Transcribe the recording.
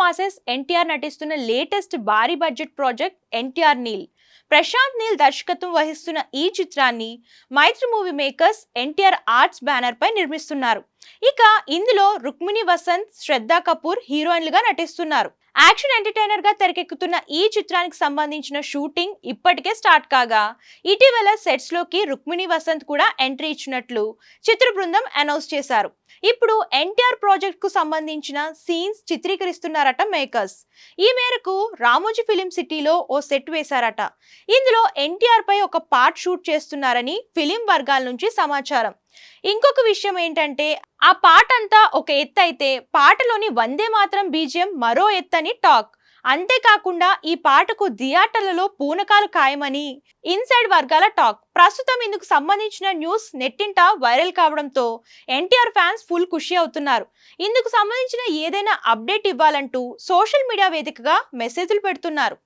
Versus NTR నటిస్తున్న latest భారీ budget project NTR Neel. Prashanth Neel దర్శకత్వం వహిస్తున్న ఈ చిత్రాన్ని Mythri movie makers NTR arts banner పై నిర్మిస్తున్నారు. ఇక ఇందులో రుక్మిణి వసంత్, శ్రద్ధా కపూర్ హీరోయిన్లుగా నటిస్తున్నారు. యాక్షన్ ఎంటర్టైనర్ గా తెరకెక్కుతున్న ఈ చిత్రానికి సంబంధించిన షూటింగ్ ఇప్పటికే స్టార్ట్ కాగా ఇటీవల సెట్స్ లోకి రుక్మిణి వసంత్ కూడా ఎంట్రీ ఇచ్చినట్లు చిత్ర బృందం అనౌన్స్ చేశారు. ఇప్పుడు ఎన్టీఆర్ ప్రాజెక్ట్ కు సంబంధించిన సీన్స్ చిత్రీకరిస్తున్నారట మేకర్స్. ఈ మేరకు రామోజీ ఫిలిం సిటీలో ఓ సెట్ వేశారట. ఇందులో ఎన్టీఆర్ పై ఒక పార్ట్ షూట్ చేస్తున్నారని ఫిలిం వర్గాల నుంచి సమాచారం. ఇంకొక విషయం ఏంటంటే ఆ పాట అంతా ఒక ఎత్తు అయితే పాటలోని వందే మాత్రం బీజిఎం మరో ఎత్తని టాక్. అంతేకాకుండా ఈ పాటకు థియేటర్లలో పూనకాలు ఖాయమని ఇన్సైడ్ వర్గాల టాక్. ప్రస్తుతం ఇందుకు సంబంధించిన న్యూస్ నెట్టింట వైరల్ కావడంతో ఎన్టీఆర్ ఫ్యాన్స్ ఫుల్ ఖుషి అవుతున్నారు. ఇందుకు సంబంధించిన ఏదైనా అప్డేట్ ఇవ్వాలంటూ సోషల్ మీడియా వేదికగా మెసేజ్లు పెడుతున్నారు.